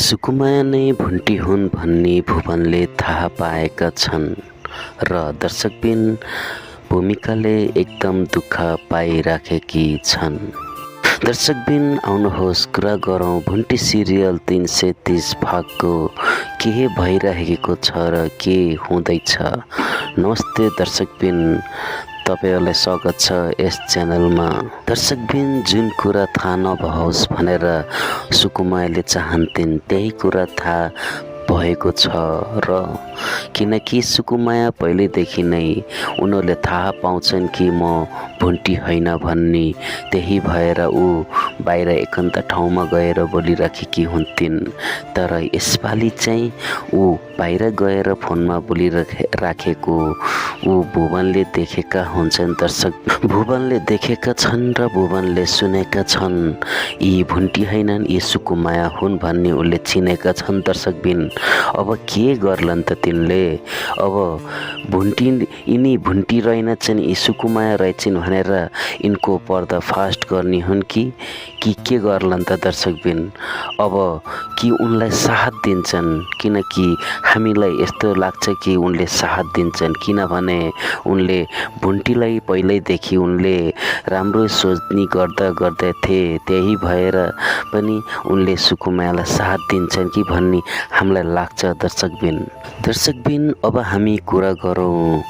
सुकुमाया नै भुन्टी हुन् भन्ने भुवनले थाहा पाएका छन् र दर्शकबिन भूमिकाले एकदम दुःख पाइराखेकी छन्। दर्शकबिन आउनुहोस् कुरा गरौँ भुन्टी सिरियल 330 भागको के भइरहेको छ र के हुँदैछ। नमस्ते दर्शकबिन, तपाईहरुलाई स्वागत छ यस च्यानलमा। दर्शकबिन जुन कुरा थाहा नभओस् भनेर सुकुमायाले चाहन्थिन् त्यही कुरा थाहा भएको छ र किनकि सुकुमाया पहिलेदेखि नै उनीहरूले थाहा पाउँछन् कि म भुन्टी होइन भन्ने, त्यही भएर ऊ बाहिर एकान्त ठाउँमा गएर बोलिराखेकी हुन्थिन्। तर यसपालि चाहिँ ऊ बाहिर गएर फोनमा बोलिराखेको ऊ भुवनले देखेका हुन्छन्। दर्शक भुवनले देखेका छन् र भुवनले सुनेका छन् यी भुन्टी हैनन्, यी सुकुमाया हुन् भन्ने उनले चिनेका छन्। दर्शकबिन अब के गर्लान् त तिनले? अब भुन्टी यिनी भुन्टी रहेनछन्, यी सुकुमाया रहेछन् भनेर यिनको पर्दाफास्ट गर्ने हुन् कि के गर्लान् त दर्शकबिन? अब कि उनलाई साथ दिन्छन्? किनकि हामीलाई यस्तो लाग्छ कि उनले साथ दिन्छन्, किनभने उनले भुन्टीलाई पहिल्यैदेखि उनले राम्रो सोच्ने गर्दै थिए, त्यही भएर पनि उनले सुकुमायालाई साथ दिन्छन् कि भन्ने हामीलाई लाग्छ दर्शकबिन। अब हामी कुरा गरौँ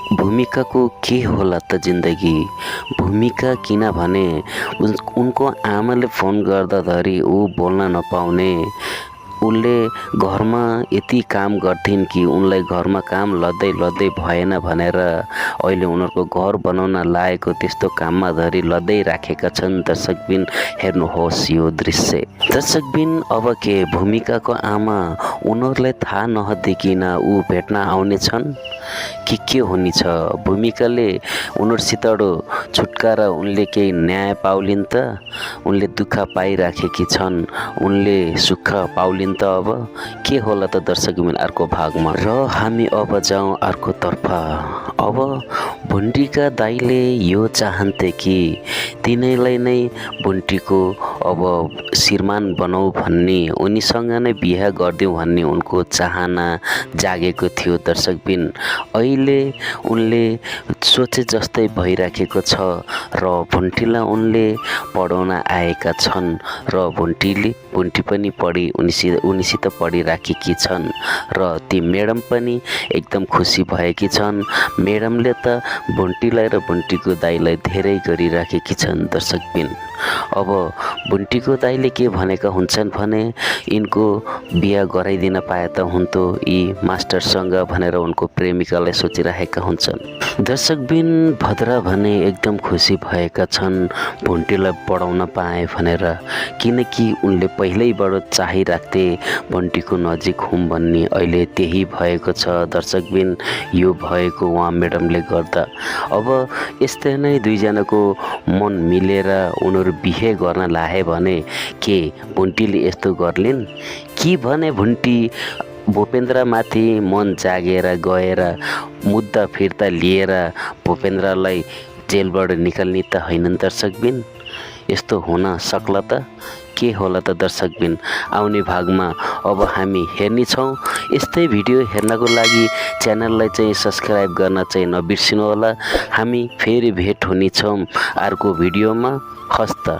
भूमिकाको के होला त जिन्दगी। भूमिका किनभने उनको आमाले फोन गर्दाधरि ऊ बोल्न नपाउने, उनले घरमा यति काम गर्थिन् कि उनलाई घरमा काम लद्दै भएन भनेर अहिले उनीहरूको घर बनाउन लागेको त्यस्तो काममा धरि लद्दै राखेका छन्। दर्शकबिन हेर्नुहोस् यो दृश्य। दर्शकबिन अब के भूमिकाको आमा उनीहरूलाई थाहा नदेखिन ऊ भेट्न आउने छन् के हुने छ? भूमिकाले उनीहरूसित छुटकारा उनले केही न्याय पाउलिन् त? उनले दुःख पाइराखेकी छन्, उनले सुख पाउलिन् त? अब के होला त दर्शकबिन अर्को भागमा? र हामी अब जाउँ अर्कोतर्फ। अब भुन्टीका दाइले यो चाहन्थे कि तिनैलाई नै भुन्टीको अब श्रीमान बनाऊ भन्ने, उनीसँग नै बिहा गरिदिउँ भन्ने उनको चाहना जागेको थियो। दर्शकबिन अहिले उनले सोचे जस्तै भइराखेको छ र भुन्टीलाई उनले पढाउन आएका छन् र भुन्टी पनि उनीसित पढिराखेकी छन् र ती म्याडम पनि एकदम खुसी भएकी छन्। म्याडमले त भुन्टीलाई र भुन्टीको दाइलाई धेरै गरिराखेकी छन्। दर्शकबिन अब भुन्टीको दाइले के भनेका हुन्छन् भने यिनको बिहा गराइदिन पाए त हुन्थ्यो यी मास्टरसँग भनेर उनको प्रेमिकालाई सोचिरहेका हुन्छन्। दर्शकबिन भद्रा भने एकदम खुसी भएका छन् भुन्टीलाई पढाउन पाए भनेर, किनकि उनले पहिल्यैबाट चाहिराख्थे भुन्टीको नजिक हुँ भन्ने। अहिले त्यही भएको छ दर्शकबिन, यो भएको उहाँ म्याडमले गर्दा। अब यस्तै नै दुईजनाको मन मिलेर उनीहरू बिहे गर्न लागे भने के भुन्टीले यस्तो गर्लिन् कि भने भुन्टी भूपेन्द्रमाथि मन जागेर गएर मुद्दा फिर्ता लिएर भूपेन्द्रलाई जेलबाट निकाल्ने त हैनन् दर्शकबिन? यस्तो हुन सक्ला त? के होला त दर्शकबिन? आउने भागमा अब हामी हेर्नेछौँ। यस्तै भिडियो हेर्नको लागि च्यानललाई चाहिँ सब्स्क्राइब गर्न चाहिँ नबिर्सिनु होला। हामी फेरि भेट हुनेछौँ अर्को भिडियोमा। हस्त।